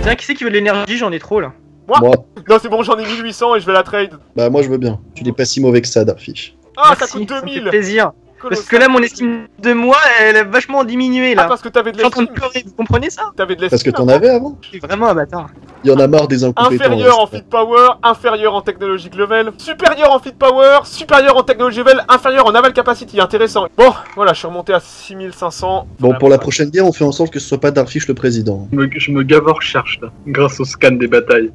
Tiens, qui c'est qui veut de l'énergie? J'en ai trop là. Moi. Non, c'est bon, j'en ai 1800 et je vais la trade. Bah moi je veux bien. Tu n'es pas si mauvais que ça, Darfish. Ah, Merci, ça coûte me fait 2000. plaisir. Colossal. Parce que là, mon estime de moi, elle a vachement diminué là. Ah, parce que t'avais de Je suis en train de l'estime. pleurer, vous comprenez ça? T'avais de Parce que l'estime. t'en avais avant. Je suis vraiment un bâtard. Il y en a marre des incompétents. Inférieur en ouais. feed power, inférieur en technologic level, supérieur en feed power, supérieur en technology level, inférieur en naval capacity, intéressant. Bon, voilà, je suis remonté à 6500. Bon, pour la prochaine guerre, on fait en sorte que ce soit pas Darfish le président. Je me gave en recherche là, grâce au scan des batailles.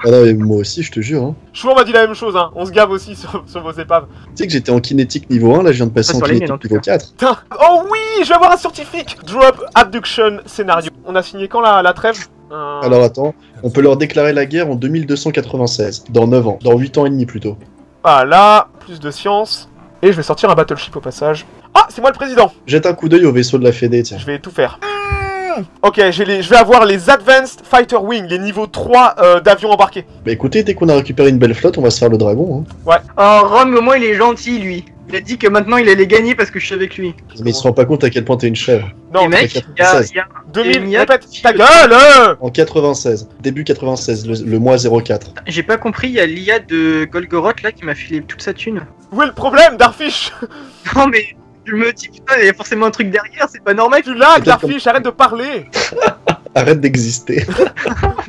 Ah non, mais moi aussi, je te jure. Hein. Chouan m'a dit la même chose, hein. On se gave aussi sur vos épaves. Tu sais que j'étais en kinétique niveau 1, là je viens de passer Pas en sur les miennes, kinétique en tout niveau 4. Putain. Oh oui, je vais avoir un scientifique. Drop abduction scénario. On a signé quand la trêve Alors attends, on peut leur déclarer la guerre en 2296, dans 9 ans, dans 8 ans et demi plutôt. Voilà, plus de science. Et je vais sortir un battleship au passage. Ah, c'est moi le président. Jette un coup d'œil au vaisseau de la Fédé, tiens. Je vais tout faire. Ok, je vais avoir les Advanced Fighter Wing, les niveaux 3 d'avions embarqués. Bah écoutez, dès qu'on a récupéré une belle flotte, on va se faire le dragon. Hein. Oh, Rome, au moins, il est gentil, lui. Il a dit que maintenant, il allait gagner parce que je suis avec lui. Mais il se rend pas compte à quel point t'es une chèvre. Non, Et mec, il y a 2000, Mia répète, qui- ta gueule En 96, début 96, le mois 04. J'ai pas compris, il y a l'IA de Golgoroth là qui m'a filé toute sa thune. Où est le problème, Darfish? Non mais je me dis putain, il y a forcément un truc derrière, c'est pas normal. Tu l'as, Peut-être Darfish, arrête de parler. Arrête d'exister.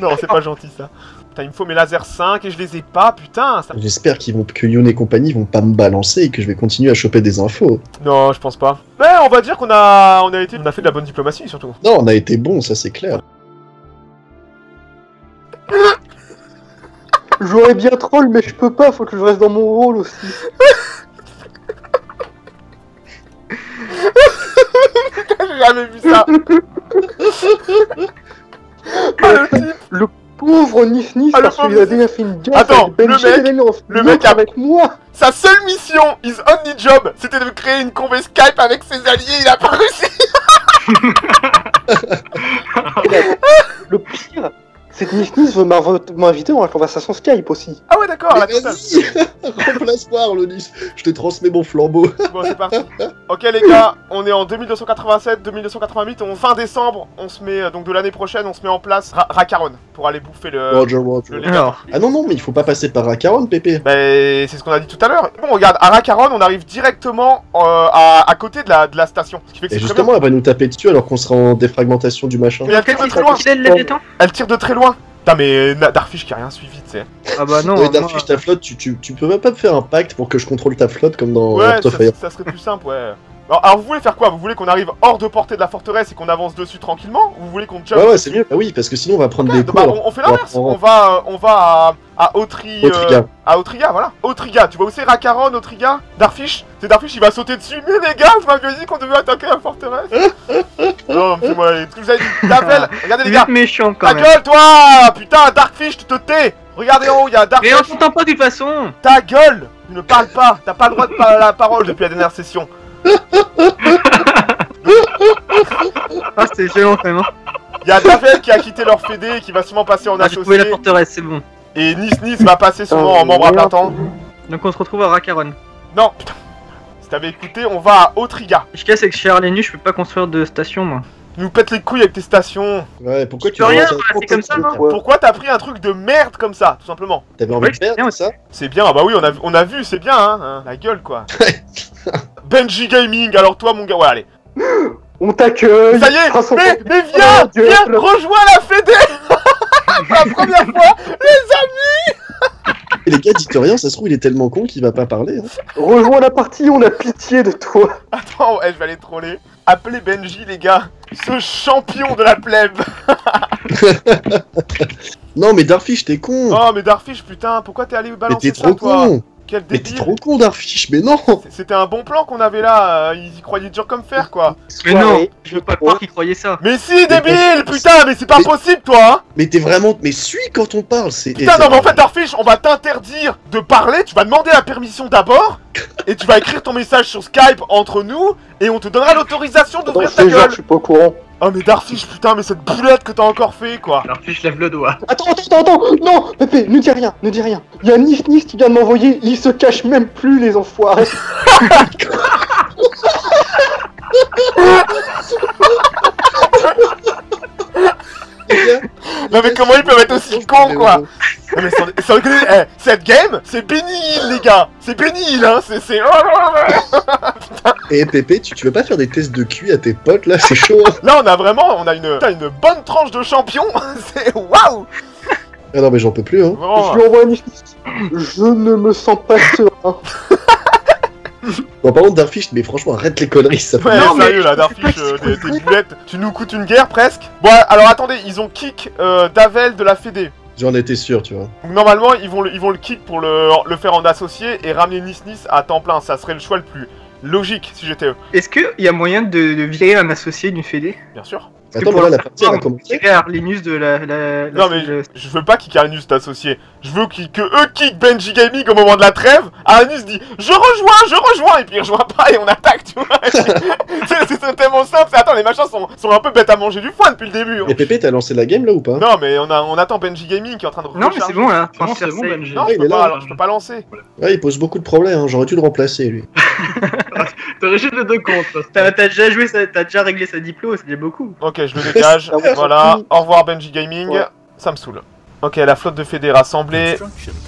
Non, c'est pas gentil ça. Putain, il me faut mes lasers 5 et je les ai pas, putain. Ça... J'espère que Youn et compagnie vont pas me balancer et que je vais continuer à choper des infos. Non, je pense pas. Mais on va dire qu'on a fait de la bonne diplomatie surtout. Non, on a été bon, ça c'est clair. J'aurais bien troll, mais je peux pas, faut que je reste dans mon rôle aussi. J'ai jamais vu ça. Le pauvre Nif Ah, le parce qu'il pauvre a déjà fait une gaffe. Attends, avec Benji, le mec- il a mis en le mec lien a- avec moi. Sa seule mission, his only job, c'était de créer une conve Skype avec ses alliés, il a pas réussi. Le pire, c'est que Nif veut m'inviter dans la conversation Skype aussi. Ah ouais, d'accord, la Mais totale. vas-y, remplace-moi Arlonis, je te transmets mon flambeau. Bon, c'est parti. Ok les gars, on est en 2287, 2288, fin décembre, on se met, donc de l'année prochaine, on se met en place Rakaron pour aller bouffer le... Roger, Roger. le Alors, Ah non, non, mais il faut pas passer par Rakaron, Pépé. Bah, c'est ce qu'on a dit tout à l'heure. Bon, regarde, à Rakaron, on arrive directement à côté de la station. Ce qui fait que Et c'est très justement, bien. elle va nous taper dessus alors qu'on sera en défragmentation du machin. Mais elle tire de très loin. il a le Léviathan? Elle tire de très loin. Putain, mais Darfish qui a rien suivi, tu sais. Ah bah non, Ouais, moi, Darfish, ta flotte, tu peux même pas me faire un pacte pour que je contrôle ta flotte comme dans Ouais, Octofire. ça serait plus simple, ouais. Alors, vous voulez faire quoi? Vous voulez qu'on arrive hors de portée de la forteresse et qu'on avance dessus tranquillement? Ou vous voulez qu'on jump? Ouais, ouais, c'est mieux. Ah oui, parce que sinon on va prendre Ok, des bah, coups. alors. on fait l'inverse. on On va à Autri... Autriga. à Autriga, voilà. Autriga, tu vois où c'est Rakaron, Autriga? Darfish? C'est Darfish, il va sauter dessus. Mais les gars, vous m'aviez dit qu'on devait attaquer la forteresse. Non, c'est moi, ce que vous avez dit. Davel, regardez les vous gars. êtes méchant quand Ta même. gueule, toi! Putain, Darkfish, tu te tais! Regardez en haut, il y a Mais Darkfish. on t'entend pas de toute façon. Ta gueule! Tu ne parles pas, t'as pas le droit de parler la parole depuis la dernière session. Ah c'est violent quand même. Hein. Il y a Davel qui a quitté leur fédé et qui va sûrement passer en Ah, j'ai trouvé la associé. forteresse, c'est bon. Et Nice va passer sûrement en membre à plein temps. Donc on se retrouve à Rakaron. Non, putain. Si t'avais écouté, on va à Autriga. Ce qu'il y a, c'est que chez Arlenu, je peux pas construire de station moi. Tu nous pètes les couilles avec tes stations. Ouais, pourquoi Tu peux rien, commences à- voilà, c'est comme ça, non Ouais. Pourquoi t'as pris un truc de merde comme ça, tout simplement? T'avais envie Ouais, de c'est bien perdre ça? C'est bien, ah bah oui, on a vu, c'est bien, hein, la gueule, quoi. Benji Gaming, alors toi, mon gars, ouais, allez. On t'accueille. Ça y est, Traçons- mais viens, Oh, Dieu, viens, le- rejoins la fédé. Pour la première fois, Et les gars, dites rien, ça se trouve, il est tellement con qu'il va pas parler. Hein. Rejoins la partie, on a pitié de toi. Attends, ouais, je vais aller troller. Appelez Benji, les gars. Ce champion de la plèbe. Non, mais Darfish, t'es con. Oh, mais Darfish, putain, pourquoi t'es allé Mais balancer t'es ça, trop toi? con. Quel Mais t'es débile. trop con, Darfish, mais non. C'était un bon plan qu'on avait là. Ils y croyaient dur comme fer, quoi. Mais non, Soirée, je veux pas croire qu'il croyait ça. Mais si, débile, putain, mais c'est pas Mais- possible, toi, hein. Mais t'es vraiment... Mais suis quand on parle, c'est... Putain, non, mais en fait, Darfish, on va t'interdire de parler, tu vas demander la permission d'abord, et tu vas écrire ton message sur Skype entre nous, et on te donnera l'autorisation Attends, d'ouvrir ta c'est genre, je gueule. suis pas au courant. Oh, mais Darfish, putain, mais cette boulette que t'as encore fait, quoi. Alors puis je lève le doigt. Attends, non, Pépé, ne dis rien. Il y a Nif qui vient de m'envoyer, il se cache même plus, les enfoirés. Les gars, Non mais comment ils peuvent être aussi cons quoi? Non mais sans déconner, cette game, c'est Benny Hill les gars. C'est Benny Hill hein, c'est... Et Pépé, tu veux pas faire des tests de QI à tes potes là? C'est chaud. Là on a une bonne tranche de champion. C'est waouh. Ah non mais j'en peux plus hein. Vraiment. Je lui envoie un Nif. Je ne me sens pas serein. Bon par contre Darfish, mais franchement arrête les conneries, ça fait... Ouais, Non, mais sérieux là, Darfish, des boulettes, tu nous coûtes une guerre presque. Bon, alors attendez, ils ont kick Davel de la Fédé. J'en étais sûr, tu vois. Donc normalement, ils vont le kick pour le faire en associé et ramener Nis à temps plein. Ça serait le choix le plus logique si j'étais eux. Est-ce qu'il y a moyen de virer un associé d'une fédé? Bien sûr. Attends, mais là la partie elle a commencé. Virer Arlenius de la Non mais je veux pas kick Arlenius t'associer. Je veux que eux kick Benji Gaming au moment de la trêve. Arlenius dit je rejoins et puis il rejoint pas et on attaque, tu vois. C'est tellement simple. Attends, les machins sont un peu bêtes à manger du foin depuis le début. Et Pépé, t'as lancé la game là ou pas? Non mais on attend Benji Gaming qui est en train de Non mais c'est bon là, Non, transfert c'est bon, save. Benji. Non, il est là. je peux pas lancer. Ouais, il pose beaucoup de problèmes, hein. J'aurais dû le remplacer lui. T'aurais juste les deux comptes. là. T'as déjà joué, t'as déjà réglé sa diplo, c'est déjà beaucoup. Ok, je le dégage. Ah ouais, Voilà. Au revoir Benji Gaming. Ouais. Ça me saoule. Ok, la flotte de Fédé rassemblée.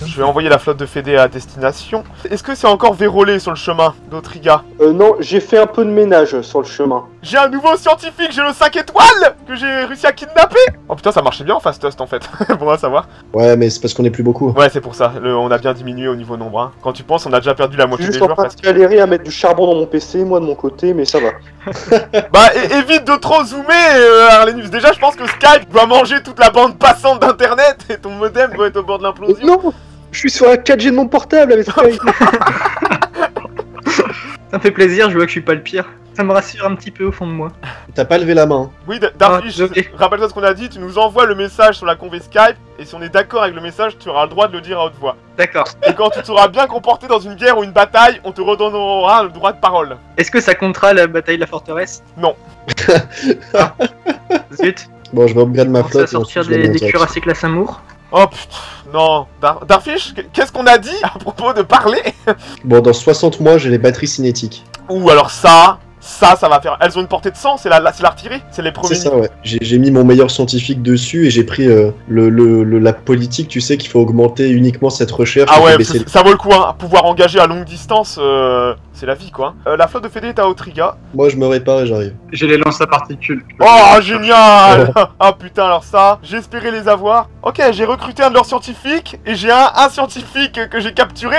Je vais envoyer la flotte de Fédé à destination. Est-ce que c'est encore vérolé sur le chemin d'Autriga? Non, j'ai fait un peu de ménage sur le chemin. J'ai un nouveau scientifique, j'ai le 5 étoiles que j'ai réussi à kidnapper. Oh putain, ça marchait bien en fast test en fait. Bon à savoir. Ouais, mais c'est parce qu'on est plus beaucoup. Ouais, c'est pour ça. On a bien diminué au niveau nombre. Hein. Quand tu penses, on a déjà perdu la Je moitié suis des juste en joueurs train de presque. galérer à mettre du charbon dans mon PC, moi de mon côté, mais ça va. Bah évite de trop zoomer Arlenius. Déjà je pense que Skype doit manger toute la bande passante d'internet et ton modem doit être au bord de l'implosion. Non, je suis sur la 4G de mon portable avec Skype. Ça me fait plaisir, je vois que je suis pas le pire. Ça me rassure un petit peu au fond de moi. T'as pas levé la main. Oui, Darfish, désolé. rappelle-toi ce qu'on a dit, tu nous envoies le message sur la conv Skype, et si on est d'accord avec le message, tu auras le droit de le dire à haute voix. D'accord. Et quand tu te seras bien comporté dans une guerre ou une bataille, on te redonnera le droit de parole. Est-ce que ça comptera la bataille de la forteresse? Non. Ah. Zut. Bon, je vais upgrade ma On va flotte. et sortir ensuite, je la des mets en direct. cuirassés classe amour. Oh putain, non. Darfish, qu'est-ce qu'on a dit à propos de parler? Bon, dans 60 mois, j'ai les batteries cinétiques. Ouh, alors ça va faire... Elles ont une portée de 100, c'est l'artillerie? C'est les premiers... C'est ça, ouais. J'ai mis mon meilleur scientifique dessus et j'ai pris la politique, tu sais, qu'il faut augmenter uniquement cette recherche. Ah et ouais, baisser ça vaut le coup, hein. Pouvoir engager à longue distance, c'est la vie, quoi. La flotte de Fédé est à Autriga. Moi, je me répare et j'arrive. J'ai les lances à particules. Oh, génial. Ah putain, alors ça, j'espérais les avoir. Ok, j'ai recruté un de leurs scientifiques, et j'ai un scientifique que j'ai capturé.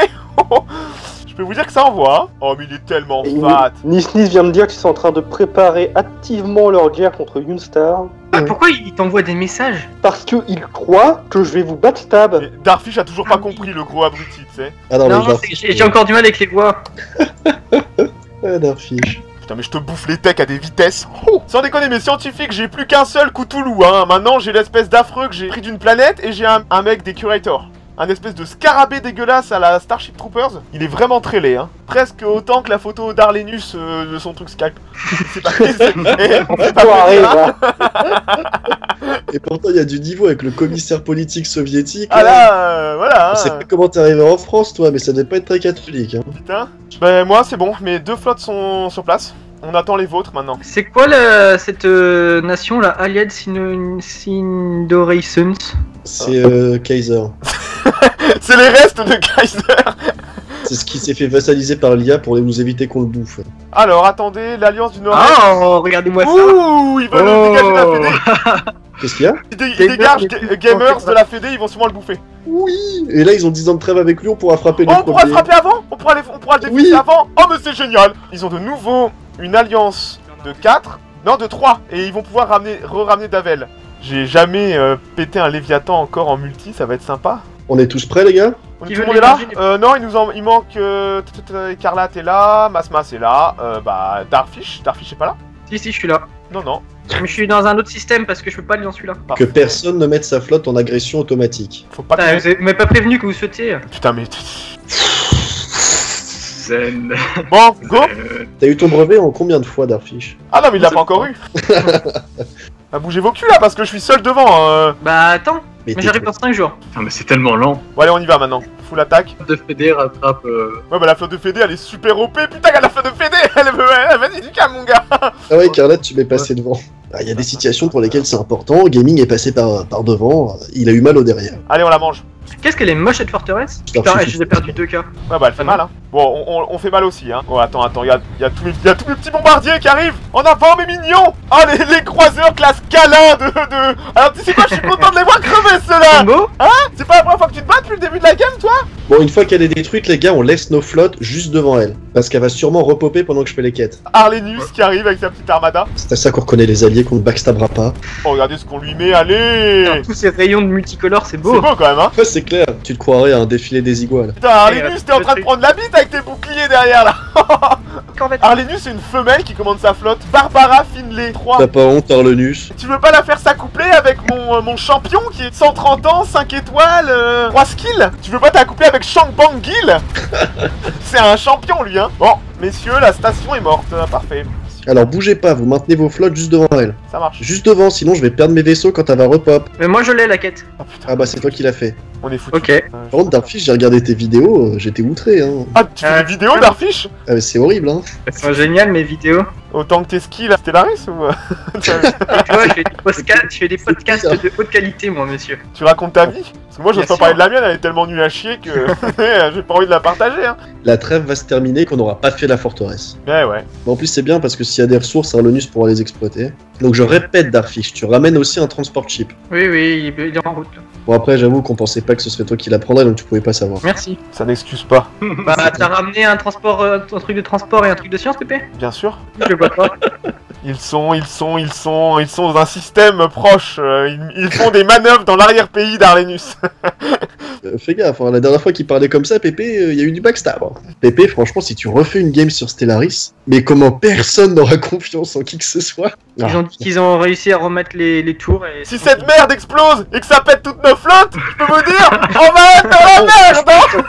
Je peux vous dire que ça envoie, hein. Oh, mais il est tellement Et fat. Nis vient me dire qu'ils sont en train de préparer activement leur guerre contre Yunstar. Ah, pourquoi il t'envoie des messages? Parce qu'ils croient que je vais vous backstab. Et Darfish a toujours pas compris le gros abruti, tu sais. Ah non, Non, mais j'ai encore du mal avec les voix. Ah, Darfish. Putain, mais je te bouffe les techs à des vitesses. Oh, sans déconner, mes scientifiques, j'ai plus qu'un seul Cthulhu, hein. Maintenant, j'ai l'espèce d'affreux que j'ai pris d'une planète, et j'ai un mec des curators. Un espèce de scarabée dégueulasse à la Starship Troopers. Il est vraiment très laid, hein. Presque autant que la photo d'Arlenius de son truc Skype. C'est pas... on fait pas Arrête, plaisir, hein. Et pourtant, il y a du niveau avec le commissaire politique soviétique. Ah là, voilà, Je sais hein. pas comment t'es arrivé en France, toi, mais ça devait pas être très catholique. Hein. Putain. Ben moi, c'est bon. Mes deux flottes sont sur place. On attend les vôtres maintenant. C'est quoi cette nation, la Allied Sindoreisons? C'est Kaiser. C'est les restes de Kaiser. C'est ce qui s'est fait vassaliser par l'IA pour nous éviter qu'on le bouffe. Alors, attendez, l'Alliance du Nord-Est. Oh, regardez-moi ça. Ouh, ils veulent le dégager de la Fédé. Qu'est-ce qu'il y a? Ils dégagent Gamers de la Fédé, ils vont sûrement le bouffer. Oui. Et là, ils ont 10 ans de trêve avec lui, on pourra frapper Oh, les on pourra le premiers. frapper avant? On pourra le défoncer Oui. avant? Oh, mais c'est génial. Ils ont de nouveau une alliance de 4. Non, de 3. Et ils vont pouvoir re-ramener Davel. J'ai jamais pété un Léviathan encore en multi, ça va être sympa. On est tous prêts, les gars? Qui Tout le veut monde est là? l'énergie Non, il manque Écarlate est là, Masmas est là, bah Darfish est pas là? Si, je suis là. Non, non. Mais je suis dans un autre système parce que je peux pas aller dans celui-là. Que personne ne mette sa flotte en agression automatique. Faut pas Putain, que... vous m'avez pas prévenu que vous souhaitiez. Putain, mais... Zen. Bon, go. T'as eu ton brevet en combien de fois, Darfish? Ah non, mais il l'a pas encore eu. Bah, bougez vos culs là, parce que je suis seul devant. Bah attends, Mais Mais j'arrive dans 5 jours. Putain, mais c'est tellement lent. Bon allez, on y va maintenant. Full attaque. De Fédé rattrape. Ouais bah la flotte de Fédé elle est super OP. Putain, regarde la flotte de Fédé. Vas-y, du calme mon gars. Ah ouais, Carla, tu m'es passé devant. Ah, il y a des situations pour lesquelles c'est important. Gaming est passé par devant. Il a eu mal au derrière. Allez, on la mange. Qu'est-ce qu'elle est moche cette forteresse? Putain, Putain, j'ai perdu 2 cas. Ouais bah elle fait mal hein. Bon on fait mal aussi hein. Oh attends, il y a tous mes petits bombardiers qui arrivent. En avant mes mignons. Oh les croiseurs classe câlin de... Alors tu sais quoi, je suis content de les voir crever ceux-là. Combo? C'est pas la première fois que tu te bats depuis le début de la game toi? Bon, une fois qu'elle est détruite, les gars, on laisse nos flottes juste devant elle. Parce qu'elle va sûrement repopper pendant que je fais les quêtes. Arlenius qui arrive avec sa petite armada. C'est à ça qu'on reconnaît les alliés, qu'on ne backstabera pas. Oh regardez ce qu'on lui met, allez. Tous ces rayons de multicolores, c'est C'est beau. beau quand même hein. Ouais, c'est clair. Tu te croirais à un défilé des iguales. Putain Arlenius t'es en train de prendre la bite avec tes boucliers derrière là. Corvette. Arlenius c'est une femelle qui commande sa flotte. Barbara Finlay 3. T'as pas honte, Arlenus? Tu veux pas la faire s'accoupler avec mon champion qui est 130 ans, 5 étoiles, 3 skills? Tu veux pas t'accoupler avec Shang Bang Gil? C'est un champion lui hein. Bon, messieurs, la station est morte. Parfait. Alors bougez pas, vous maintenez vos flottes juste devant elle. Ça marche. Juste devant, sinon je vais perdre mes vaisseaux quand elle va repop. Mais moi je l'ai la quête. Oh putain, Ah bah c'est toi qui l'as fait. on est foutu. Ok. Par contre, Darfish, j'ai regardé tes vidéos, j'étais outré, hein. Ah, tu fais des vidéos d'Arfish? Ah mais c'est horrible, hein. Elles sont géniales mes vidéos. Autant que tes skills à Stellaris ou... Tu vois, je fais des podcasts de haute qualité, moi, monsieur. Tu racontes ta vie? Parce que moi, j'ose Bien pas sûr. parler de la mienne, elle est tellement nulle à chier que j'ai pas envie de la partager, hein. La trêve va se terminer qu'on n'aura pas fait la forteresse. Ouais. Bon, en plus c'est bien parce que s'il y a des ressources, Arlenus pourra les exploiter. Donc je répète, Darfish, tu ramènes aussi un transport chip. Oui, il est en route. Bon après j'avoue qu'on pensait pas que ce serait toi qui la prendrais, donc tu pouvais pas savoir. Merci. Ça n'excuse pas. Bah, t'as ramené un transport, un truc de transport et un truc de science, Pépé? Bien sûr. Je le vois pas. Ils sont dans un système proche. Ils font des manœuvres dans l'arrière-pays d'Arlenus. Fais gaffe, hein, la dernière fois qu'il parlait comme ça, Pépé, il y a eu du backstab. Hein. Pépé, franchement, si tu refais une game sur Stellaris, mais comment personne n'aura confiance en qui que ce soit. Ils ont dit qu'ils ont réussi à remettre les tours et... Si cette merde explose et que ça pète toutes nos flottes, je peux vous dire, on va être dans la merde, hein.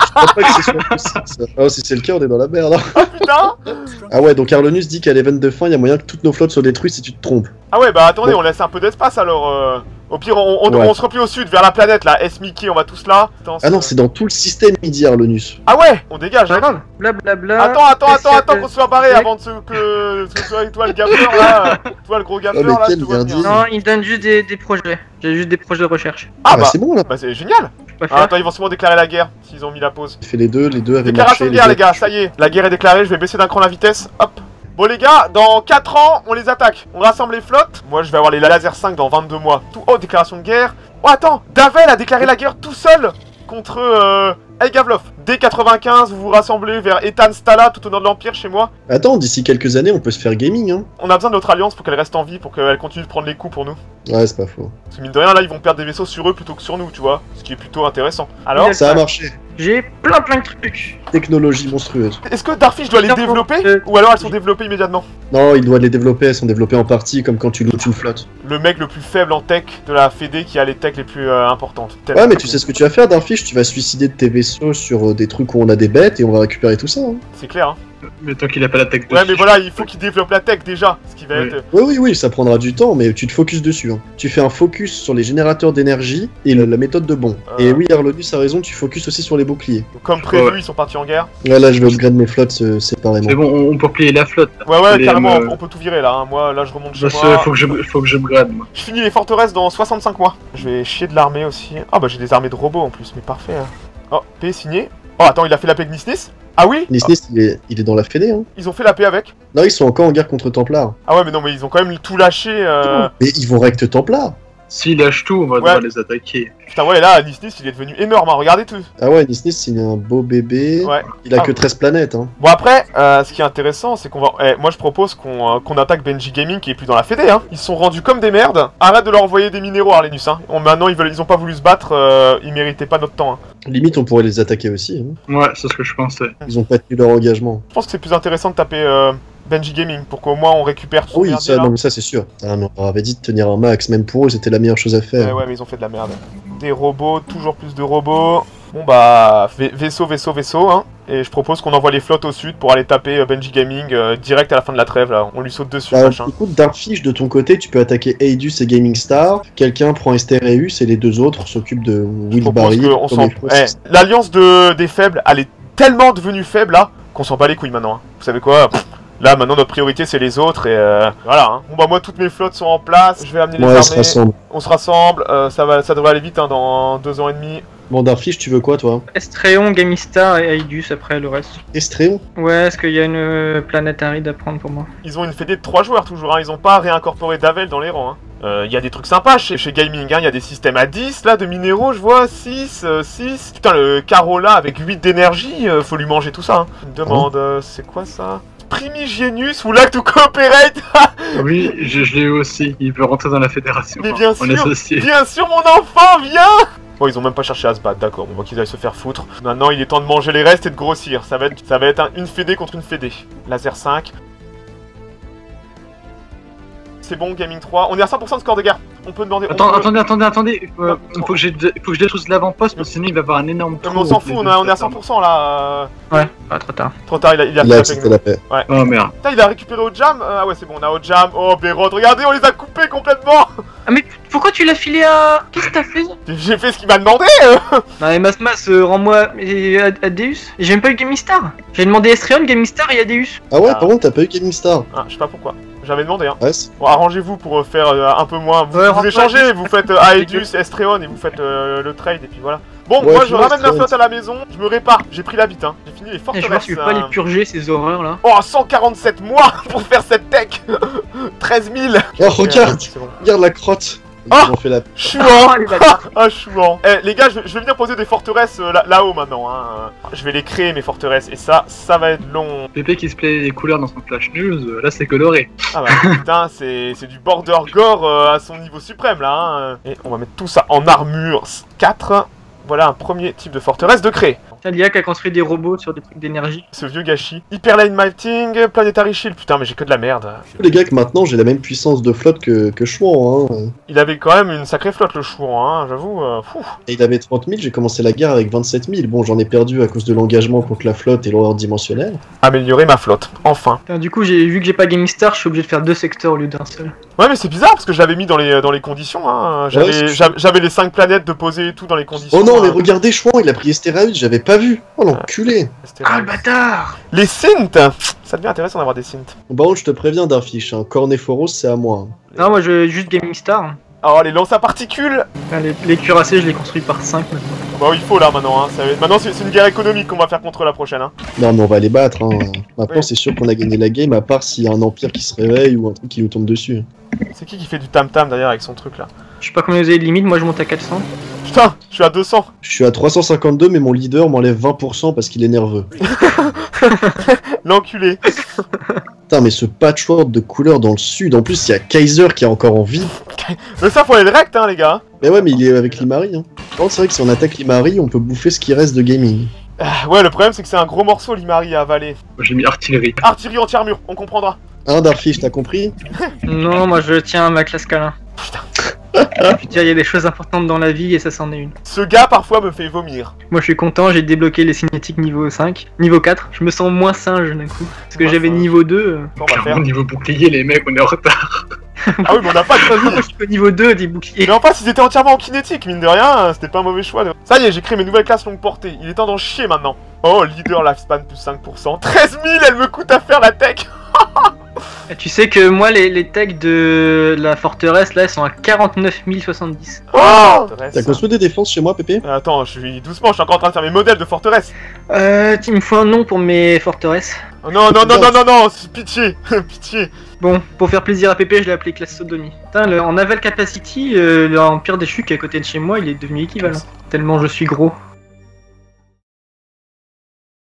Je crois pas que ce soit possible, ça. Ah, si c'est le cas, on est dans la merde. Hein. Ah putain. Ah ouais, donc Arlenus dit qu'à l'event de fin, il y a moyen que toutes nos flottes soient détruites si tu te trompes. Ah ouais, bah attendez, Bon. on laisse un peu d'espace alors. Au pire, on Ouais. se replie au sud, vers la planète là. S-Mickey, on va tous là. Attends, Ah non, c'est dans tout le système, il dit Arlenus. Ah ouais, on dégage. Pas Hein. grave. Blablabla. Attends qu'on se soit barré avant de que ce soit avec toi le gaffeur là. Toi le gros gaffeur Oh, mais là, je quel te vois merdier. venir. Non, il donne juste des projets. J'ai juste des projets de recherche. Ah bah bah, c'est bon là. bah c'est génial. Je peux pas Ah, faire. attends, ils vont sûrement déclarer la guerre s'ils ont mis la pause. J'ai fait les deux avaient Déclaration marché. de guerre les gars, ça y est. La guerre est déclarée, je vais baisser d'un cran la vitesse. Hop. Bon les gars, dans 4 ans, on les attaque. On rassemble les flottes. Moi je vais avoir les laser 5 dans 22 mois. Tout... Oh, déclaration de guerre. Oh attends, Davel a déclaré la guerre tout seul contre Elgavlov. Dès 95, vous vous rassemblez vers Ethan Stala, tout au nord de l'Empire, chez moi. Attends, d'ici quelques années, on peut se faire gaming, hein. On a besoin de notre alliance pour qu'elle reste en vie, pour qu'elle continue de prendre les coups pour nous. Ouais, c'est pas faux. Parce que mine de rien, là, ils vont perdre des vaisseaux sur eux plutôt que sur nous, tu vois. Ce qui est plutôt intéressant. Alors, Ça a marché. J'ai plein de trucs. Technologie monstrueuse. est-ce que Darfish doit les Non, développer euh, ou alors elles sont développées immédiatement? Non, il doit les développer, elles sont développées en partie, comme quand tu lootes une flotte. Le mec le plus faible en tech de la Fédé qui a les techs les plus importantes. Ouais, mais tu sais ce que tu vas faire, Darfish, tu vas suicider de tes vaisseaux sur des trucs où on a des bêtes et on va récupérer tout ça. Hein. C'est clair, hein. Mais tant qu'il a pas la tech Ouais, dessus. mais voilà, il faut qu'il développe la tech déjà. Ce qui va Oui. être. Oui, ça prendra du temps, mais tu te focuses dessus. Hein. Tu fais un focus sur les générateurs d'énergie et la méthode de bon. Et oui, Arlenus a raison, tu focuses aussi sur les boucliers. Comme prévu, Ouais. ils sont partis en guerre. Ouais, là, je vais upgrade mes flottes séparément. C'est bon, on peut plier la flotte. là. Ouais, Les, carrément, euh, on peut tout virer là. Hein. Moi, là, je remonte chez Parce moi. faut que je grade, moi. Je finis les forteresses dans 65 mois. Je vais chier de l'armée aussi. Ah, bah, j'ai des armées de robots en plus, mais parfait. Hein. Oh, paix signé. Oh, attends, il a fait la paix avec Nisnis? Ah oui? Nisnis, il est dans la Fédé, hein. Ils ont fait la paix avec? Non, ils sont encore en guerre contre Templar. Ah ouais, mais non, mais ils ont quand même tout lâché. Mais ils vont recte Templar. S'il lâche tout, on va devoir les attaquer. Putain, ouais, là, Nisnis, il est devenu énorme, hein. Regardez tout. Ah ouais, Nisnis, c'est un beau bébé. Ouais. Il a Ah. que 13 planètes, hein. Bon après, ce qui est intéressant, c'est qu'on va... moi je propose qu'on attaque Benji Gaming qui est plus dans la Fédé, hein. Ils se sont rendus comme des merdes. Arrête de leur envoyer des minéraux, Arlenus, hein. Maintenant, ils ont pas voulu se battre, ils méritaient pas notre temps, hein. Limite, on pourrait les attaquer aussi, hein. Ouais, c'est ce que je pensais. Ils ont pas tenu leur engagement. Je pense que c'est plus intéressant de taper Benji Gaming pour qu'au moins on récupère tout ce Oui, merdier, ça, là. non, mais ça c'est sûr. Ah non, on avait dit de tenir un max, même pour eux, c'était la meilleure chose à faire. Ouais, mais ils ont fait de la merde. Des robots, toujours plus de robots. Bon bah, vaisseau, hein. Et je propose qu'on envoie les flottes au sud pour aller taper Benji Gaming direct à la fin de la trêve, là. On lui saute dessus, machin. Écoute, Darkfish, de ton côté, tu peux attaquer Aidus et Gaming Star. Quelqu'un prend Estereus et les deux autres s'occupent de Will Barry. L'alliance des faibles, elle est tellement devenue faible, là, qu'on s'en bat les couilles maintenant. Hein. Vous savez quoi? Là, maintenant, notre priorité, c'est les autres, et voilà. Hein. Bon, bah, moi, toutes mes flottes sont en place, je vais amener les armées. On se rassemble, ça devrait aller vite, hein, dans 2 ans et demi. Bon, Darkfish, tu veux quoi, toi? Estréon, Gamistar et Aidus, après le reste. Estréon? Ouais, est-ce qu'il y a une planète aride à prendre pour moi? Ils ont une fédé de 3 joueurs, toujours, hein. Ils ont pas réincorporé Davel dans les rangs, hein. Y a des trucs sympas chez Gaming, hein. Y a des systèmes à 10, là, de minéraux, je vois, 6. Putain, le Carola avec 8 d'énergie, faut lui manger tout ça, hein. Une demande, c'est quoi, ça? Primigenius ou Like to Cooperate. Oui, je l'ai eu aussi. Il veut rentrer dans la fédération. Mais bien sûr, mon enfant, viens. Bon, ils ont même pas cherché à se battre, d'accord. On voit qu'ils aillent se faire foutre. Maintenant, il est temps de manger les restes et de grossir. Ça va être une fédé contre une fédé. Laser 5. C'est bon, Gaming 3. On est à 100% de score de guerre. On peut demander... Attendez. Faut que je détruise l'avant-poste, parce que sinon il va avoir un énorme trou. Mais on s'en fout, on est à 100% là. Ouais, pas trop tard. Trop tard, il a accepté la paix. Ouais. Oh merde. Putain, il a récupéré au jam. Ah ouais, c'est bon, on a au jam. Oh, Bérod, regardez, on les a coupés complètement. Ah mais pourquoi tu l'as filé à... Qu'est-ce que t'as fait? J'ai fait ce qu'il m'a demandé. Non mais Masmas, rends-moi Adeus. J'ai même pas eu Gaming Star. J'ai demandé Estréon, Gaming Star et Adeus. Ah ouais, par contre, t'as pas eu Gaming Star. Ah, je sais pas pourquoi. J'avais demandé, hein. Ouais. Bon, arrangez-vous pour faire un peu moins. Vous échangez, vous faites Aedus, Estréon et vous faites le trade et puis voilà. Bon, ouais, moi je ramène ma flotte à la maison, je me répare, j'ai pris l'habit, hein. J'ai fini les forteresses. Je vois que tu veux pas les purger ces horreurs là. Oh, 147 mois pour faire cette tech. 13 000. Oh, regarde, regarde la crotte. Ah, fait la... chouan. Ah, chouan. Eh, les gars, je vais venir poser des forteresses là-haut maintenant, hein. Je vais les créer, mes forteresses, et ça va être long. Pépé qui se plaît les couleurs dans son flash news, là c'est coloré. Ah bah putain, c'est du border gore à son niveau suprême, là, hein. Et on va mettre tout ça en armure 4. Voilà un premier type de forteresse de créer. Tiens, l'IA qui a construit des robots sur des trucs d'énergie. Ce vieux gâchis. Hyperline Melting, Planetary Shield. Putain, mais j'ai que de la merde. Les gars, que maintenant j'ai la même puissance de flotte que Chouan, hein. Il avait quand même une sacrée flotte, le Chouan, hein, j'avoue. Et il avait 30 000, j'ai commencé la guerre avec 27 000. Bon, j'en ai perdu à cause de l'engagement contre la flotte et l'horreur dimensionnelle. Améliorer ma flotte, enfin. Putain, du coup, vu que j'ai pas Gaming Star, je suis obligé de faire 2 secteurs au lieu d'un seul. Ouais, mais c'est bizarre parce que je l'avais mis dans les conditions, hein. J'avais les 5 planètes de poser et tout dans les conditions. Oh non, mais regardez, Chouan, il a pris Estéraüd, j'avais pas vu. Oh l'enculé. Ah le bâtard. Les synths. Ça devient intéressant d'avoir des synths. Bon, je te préviens, Darfish, hein. Cornéphoros, c'est à moi. Non, moi je veux juste Gaming Star. Alors, les lances à particules. Les cuirassés, je les construis par 5 maintenant. Bah, il faut là maintenant, hein. Maintenant, c'est une guerre économique qu'on va faire contre la prochaine, hein. Non, mais on va les battre, hein. Maintenant, c'est sûr qu'on a gagné la game, à part s'il y a un empire qui se réveille ou un truc qui nous tombe dessus. C'est qui fait du tam-tam d'ailleurs avec son truc là? Je sais pas combien vous avez de limite, moi je monte à 400. Putain, je suis à 200. Je suis à 352, mais mon leader m'enlève 20% parce qu'il est nerveux. L'enculé. Putain, mais ce patchwork de couleurs dans le sud, en plus il y a Kaiser qui est encore en vie. Mais ça faut aller direct, hein, les gars. Mais ouais, mais il est avec Limari, hein. Par contre, c'est vrai que si on attaque Limari, on peut bouffer ce qui reste de gaming. Ouais, le problème c'est que c'est un gros morceau, Limari, à avaler. Moi j'ai mis artillerie. Artillerie anti-armure, on comprendra. Hein, Darfish, t'as compris? Non, moi je tiens à ma classe câlin. Putain. Putain, il y a des choses importantes dans la vie et ça c'en est une. Ce gars parfois me fait vomir. Moi je suis content, j'ai débloqué les cinétiques niveau 5. Niveau 4, je me sens moins singe d'un coup. Parce que j'avais niveau 2. On va faire. Niveau bouclier, les mecs, on est en retard. Ah oui, mais on n'a pas de Moi je suis au niveau 2 des boucliers. Mais en face, ils étaient entièrement en kinétique, mine de rien, c'était pas un mauvais choix. Ça y est, j'ai créé mes nouvelles classes longue portée. Il est temps d'en chier maintenant. Oh, leader lifespan plus 5%. 13 000, elle me coûte à faire la tech. Et tu sais que moi les techs de la forteresse là elles sont à 49 070. Oh, t'as construit des défenses chez moi, Pépé? Attends, je suis doucement, je suis encore en train de faire mes modèles de forteresse. Il me faut un nom pour mes forteresses. Oh, non, non, pitié, pitié. Bon, pour faire plaisir à Pépé, je l'ai appelé classe Sodomie. Putain, en Naval Capacity, l'Empire des Chucs qui est à côté de chez moi, il est devenu équivalent. Tellement je suis gros.